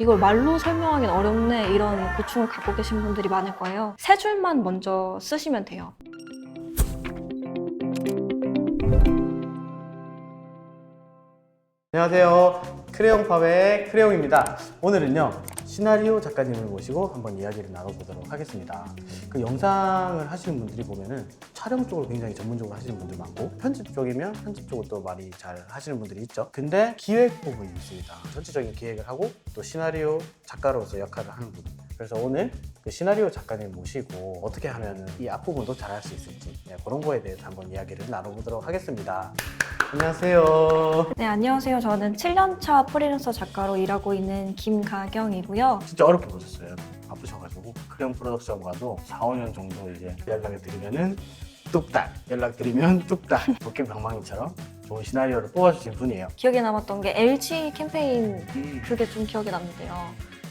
이걸 말로 설명하기는 어렵네 이런 고충을 갖고 계신 분들이 많을 거예요. 세 줄만 먼저 쓰시면 돼요. 안녕하세요. 크레용팝의 크레용입니다. 오늘은요, 시나리오 작가님을 모시고 한번 이야기를 나눠보도록 하겠습니다. 그 영상을 하시는 분들이 보면은 촬영 쪽을 굉장히 전문적으로 하시는 분들 많고, 편집 쪽이면 편집 쪽을 또 많이 잘 하시는 분들이 있죠. 근데 기획 부분이 있습니다. 전체적인 기획을 하고 또 시나리오 작가로서 역할을 하는 부분. 그래서 오늘 그 시나리오 작가님 모시고 어떻게 하면 이 앞부분도 잘 할 수 있을지, 그런 거에 대해서 한번 이야기를 나눠보도록 하겠습니다. 안녕하세요. 네, 안녕하세요. 저는 7년차 프리랜서 작가로 일하고 있는 김가경이고요. 진짜 어렵게 보셨어요. 바쁘셔가지고 크레용 프로덕션 가도 4, 5년 정도 이제 연락을 드리면은 뚝딱 연락드리면 뚝딱 도깨비방망이처럼 좋은 시나리오를 뽑아주신 분이에요. 기억에 남았던 게 LG 캠페인, 그게 좀 기억에 남는데요.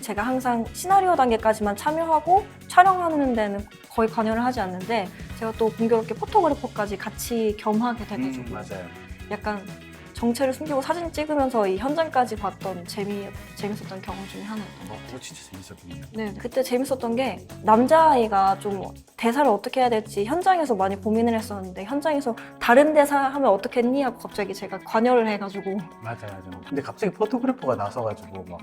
제가 항상 시나리오 단계까지만 참여하고 촬영하는 데는 거의 관여를 하지 않는데, 제가 또 공교롭게 포토그래퍼까지 같이 겸하게 돼가지고 맞아요. 약간 정체를 숨기고 사진 찍으면서 이 현장까지 봤던 재밌었던 경험 중에 하나였던 것 같아요. 그거 진짜 재밌었군요. 네, 그때 재밌었던 게 남자아이가 좀 대사를 어떻게 해야 될지 현장에서 많이 고민을 했었는데, 현장에서 다른 대사 하면 어떻겠니? 하고 갑자기 제가 관여를 해가지고 맞아요. 근데 갑자기 포토그래퍼가 나서가지고 막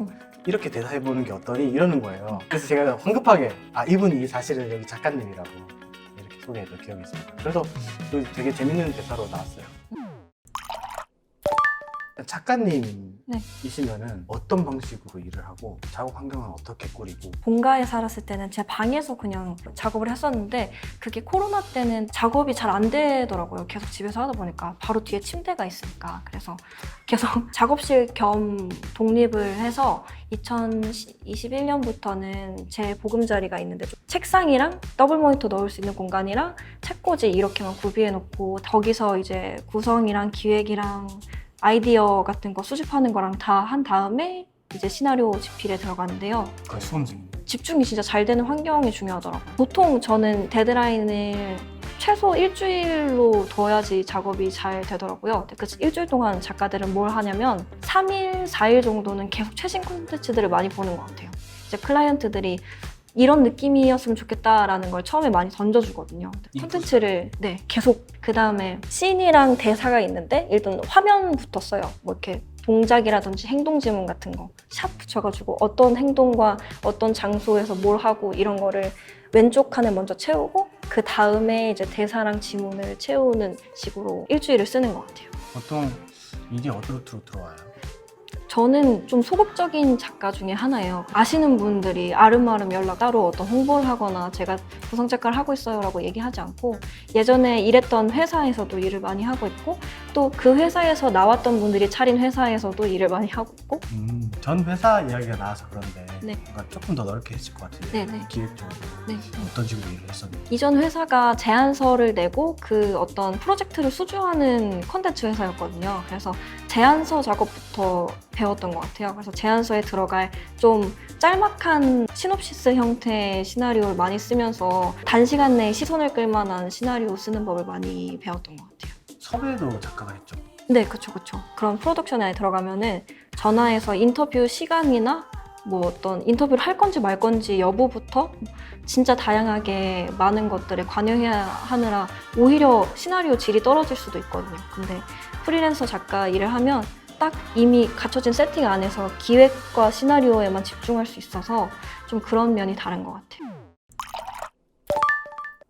이렇게 대사해보는 게 어떠니? 이러는 거예요. 그래서 제가 황급하게 이분이 사실은 여기 작가님이라고 이렇게 소개해도 기억이 있습니다. 그래서 되게 재밌는 대사로 나왔어요. 작가님이시면은 어떤 방식으로 일을 하고 작업 환경은 어떻게 꾸리고? 본가에 살았을 때는 제 방에서 그냥 작업을 했었는데, 그게 코로나 때는 작업이 잘 안 되더라고요. 계속 집에서 하다 보니까. 바로 뒤에 침대가 있으니까. 그래서 계속 작업실 겸 독립을 해서 2021년부터는 제 보금자리가 있는데, 좀 책상이랑 더블 모니터 넣을 수 있는 공간이랑 책꽂이 이렇게만 구비해 놓고, 거기서 이제 구성이랑 기획이랑 아이디어 같은 거 수집하는 거랑 다 한 다음에 이제 시나리오 집필에 들어가는데요. 그게 수험생인데. 집중이 진짜 잘 되는 환경이 중요하더라고요. 보통 저는 데드라인을 최소 일주일로 둬야지 작업이 잘 되더라고요. 그 일주일 동안 작가들은 뭘 하냐면 3일, 4일 정도는 계속 최신 콘텐츠들을 많이 보는 것 같아요. 이제 클라이언트들이 이런 느낌이었으면 좋겠다라는 걸 처음에 많이 던져주거든요. 콘텐츠를 계속, 그 다음에 씬이랑 대사가 있는데 일단 화면부터 써요. 뭐 이렇게 동작이라든지 행동 지문 같은 거 샵 붙여가지고 어떤 행동과 어떤 장소에서 뭘 하고 이런 거를 왼쪽 칸에 먼저 채우고, 그 다음에 이제 대사랑 지문을 채우는 식으로 일주일을 쓰는 것 같아요. 보통 일이 어디로 들어와요? 저는 좀 소극적인 작가 중에 하나예요. 아시는 분들이 아름아름 연락, 따로 어떤 홍보를 하거나 제가 구성 작가를 하고 있어요 라고 얘기하지 않고, 예전에 일했던 회사에서도 일을 많이 하고 있고, 또 그 회사에서 나왔던 분들이 차린 회사에서도 일을 많이 하고 있고. 전 회사 이야기가 나와서 그런데 네. 뭔가 조금 더 넓게 했을 것 같은데. 네네. 기획적으로 네. 어떤 식으로 일을 했었는지. 이전 회사가 제안서를 내고 그 어떤 프로젝트를 수주하는 컨텐츠 회사였거든요. 그래서 제안서 작업부터 배웠던 것 같아요. 그래서 제안서에 들어갈 좀 짤막한 시놉시스 형태의 시나리오를 많이 쓰면서 단시간 내에 시선을 끌만한 시나리오 쓰는 법을 많이 배웠던 것 같아요. 섭외도 작가가 했죠. 네, 그쵸. 그런 프로덕션에 들어가면은 전화해서 인터뷰 시간이나 뭐 어떤 인터뷰를 할 건지 말 건지 여부부터 진짜 다양하게 많은 것들에 관여해야 하느라 오히려 시나리오 질이 떨어질 수도 있거든요. 근데 프리랜서 작가 일을 하면 딱 이미 갖춰진 세팅 안에서 기획과 시나리오에만 집중할 수 있어서 좀 그런 면이 다른 것 같아요.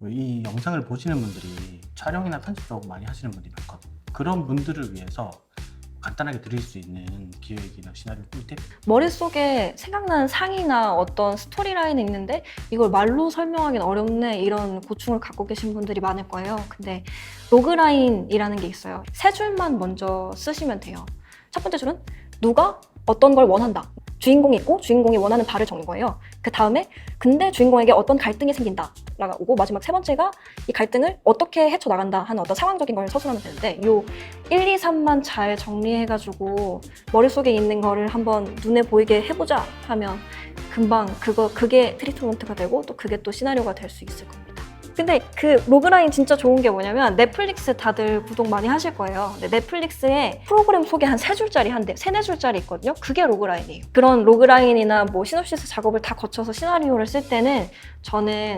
이 영상을 보시는 분들이 촬영이나 편집 작업 많이 하시는 분들이 많거든요. 그런 분들을 위해서 간단하게 드릴 수 있는 기획이나 시나리오 꿀팁? 머릿속에 생각나는 상이나 어떤 스토리라인이 있는데 이걸 말로 설명하기는 어렵네 이런 고충을 갖고 계신 분들이 많을 거예요. 근데 로그라인이라는 게 있어요. 세 줄만 먼저 쓰시면 돼요. 첫 번째 줄은 누가 어떤 걸 원한다. 주인공이 있고 주인공이 원하는 바를 적는 거예요. 그 다음에 근데 주인공에게 어떤 갈등이 생긴다 라가 오고, 마지막 세 번째가 이 갈등을 어떻게 헤쳐나간다 하는 어떤 상황적인 걸 서술하면 되는데, 요 1, 2, 3만 잘 정리해가지고 머릿속에 있는 거를 한번 눈에 보이게 해보자 하면 금방 그게 트리트먼트가 되고 또 그게 또 시나리오가 될 수 있을 겁니다. 근데 그 로그라인 진짜 좋은 게 뭐냐면 넷플릭스 다들 구독 많이 하실 거예요. 근데 넷플릭스에 프로그램 소개 한 3줄짜리 한 3-4줄짜리 있거든요. 그게 로그라인이에요. 그런 로그라인이나 뭐 시놉시스 작업을 다 거쳐서 시나리오를 쓸 때는 저는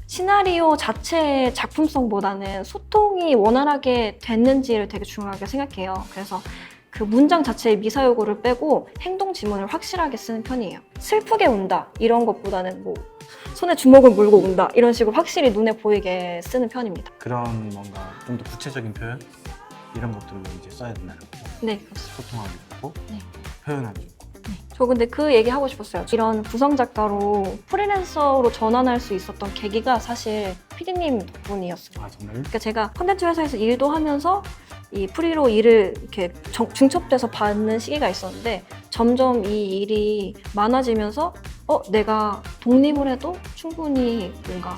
시나리오 자체의 작품성보다는 소통이 원활하게 됐는지를 되게 중요하게 생각해요. 그래서 그 문장 자체의 미사 요구를 빼고 행동 지문을 확실하게 쓰는 편이에요. 슬프게 운다 이런 것보다는 뭐 손에 주먹을 물고 운다 이런 식으로 확실히 눈에 보이게 쓰는 편입니다. 그런 뭔가 좀 더 구체적인 표현 이런 것들로 이제 써야 된다는 거죠. 네, 그렇습니다. 소통하기 좋고 네. 표현하기 좋고. 저 근데 그 얘기 하고 싶었어요. 이런 구성 작가로 프리랜서로 전환할 수 있었던 계기가 사실 PD님 덕분이었어요. 아 정말요? 그러니까 제가 콘텐츠 회사에서 일도 하면서 이 프리로 일을 이렇게 중첩돼서 받는 시기가 있었는데 점점 이 일이 많아지면서 내가 독립을 해도 충분히 뭔가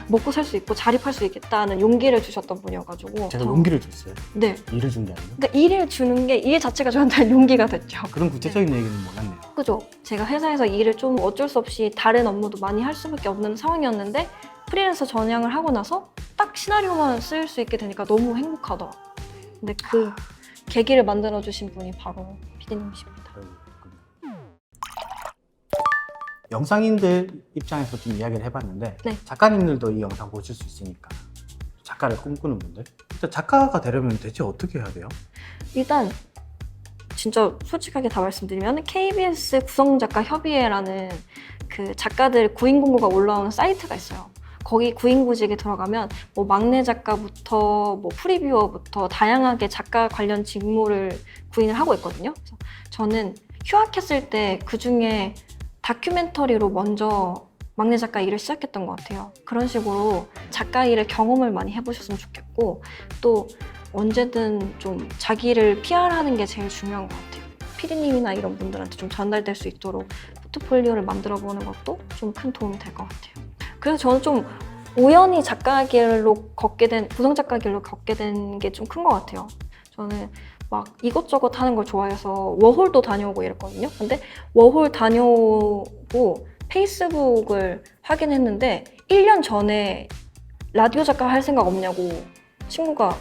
먹고 살 수 있고 자립할 수 있겠다는 용기를 주셨던 분이어가지고 제가 용기를 줬어요. 네. 일을 준 게 아니고. 그러니까 일을 주는 게 일 자체가 저한테 용기가 됐죠. 그런 구체적인 얘기는 몰랐네요. 그죠? 제가 회사에서 일을 좀 어쩔 수 없이 다른 업무도 많이 할 수밖에 없는 상황이었는데 프리랜서 전향을 하고 나서 딱 시나리오만 쓸 수 있게 되니까 너무 행복하더라고요. 근데 그 계기를 만들어주신 분이 바로 PD님이십니다. 영상인들 입장에서 좀 이야기를 해봤는데 네. 작가님들도 이 영상 보실 수 있으니까 작가를 꿈꾸는 분들 일단 작가가 되려면 대체 어떻게 해야 돼요? 일단 진짜 솔직하게 다 말씀드리면 KBS 구성작가 협의회라는 그 작가들 구인 공고가 올라오는 사이트가 있어요. 거기 구인구직에 들어가면 뭐 막내 작가부터 뭐 프리뷰어부터 다양하게 작가 관련 직무를 구인을 하고 있거든요. 그래서 저는 휴학했을 때 그중에 다큐멘터리로 먼저 막내 작가 일을 시작했던 것 같아요. 그런 식으로 작가 일을 경험을 많이 해보셨으면 좋겠고 또 언제든 좀 자기를 PR하는 게 제일 중요한 것 같아요. PD님이나 이런 분들한테 좀 전달될 수 있도록 포트폴리오를 만들어 보는 것도 좀 큰 도움이 될 것 같아요. 그래서 저는 좀 우연히 작가 길로 걷게 된, 구성 작가 길로 걷게 된 게 좀 큰 것 같아요. 저는 막 이것저것 하는 걸 좋아해서 워홀도 다녀오고 이랬거든요. 근데 워홀 다녀오고 페이스북을 하긴 했는데 1년 전에 라디오 작가 할 생각 없냐고 친구가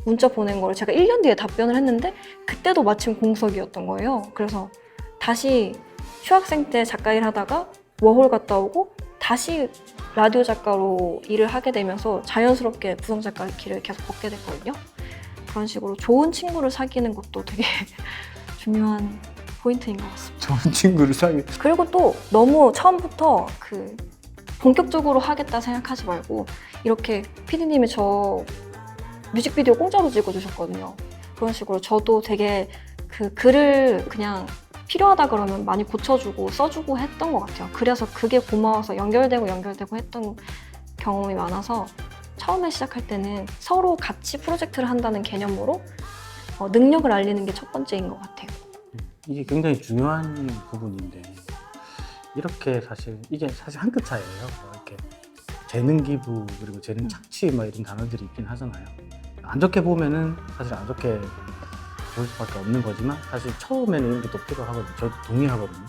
문자 보낸 거를 제가 1년 뒤에 답변을 했는데 그때도 마침 공석이었던 거예요. 그래서 다시 휴학생 때 작가 일 하다가 워홀 갔다 오고 다시 라디오 작가로 일을 하게 되면서 자연스럽게 구성 작가 길을 계속 걷게 됐거든요. 그런 식으로 좋은 친구를 사귀는 것도 되게 중요한 포인트인 것 같습니다. 좋은 친구를 사귀. 그리고 또 너무 처음부터 그 본격적으로 하겠다 생각하지 말고 이렇게 PD님이 저 뮤직비디오 공짜로 찍어주셨거든요. 그런 식으로 저도 되게 그 글을 그냥 필요하다 그러면 많이 고쳐주고 써주고 했던 것 같아요. 그래서 그게 고마워서 연결되고 했던 경험이 많아서 처음에 시작할 때는 서로 같이 프로젝트를 한다는 개념으로 능력을 알리는 게 첫 번째인 것 같아요. 이게 굉장히 중요한 부분인데 이렇게 이게 사실 한 끗 차이예요. 이렇게 재능 기부 그리고 재능 착취 막 이런 단어들이 있긴 하잖아요. 안 좋게 보면은 사실 안 좋게 볼 수밖에 없는 거지만 사실 처음에는 이런 게 또 필요하거든요. 저도 동의하거든요.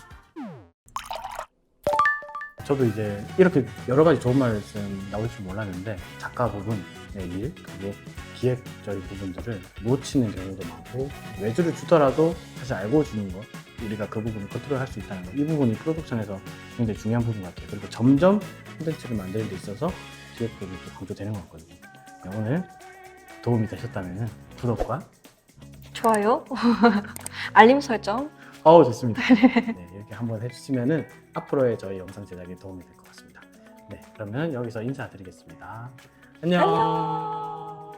저도 이제 이렇게 여러 가지 좋은 말씀 나올 줄 몰랐는데 작가 부분의 일 그리고 기획적인 부분들을 놓치는 경우도 많고 외주를 주더라도 사실 알고 주는 것 우리가 그 부분을 컨트롤할 수 있다는 것 이 부분이 프로덕션에서 굉장히 중요한 부분 같아요. 그리고 점점 콘텐츠를 만드는 데 있어서 기획 부분이 또 강조되는 것 같거든요. 오늘 도움이 되셨다면 구독과 좋아요, 알림 설정. 좋습니다. 네, 이렇게 한번 해주시면은 앞으로의 저희 영상 제작에 도움이 될 것 같습니다. 네, 그러면 여기서 인사드리겠습니다. 안녕.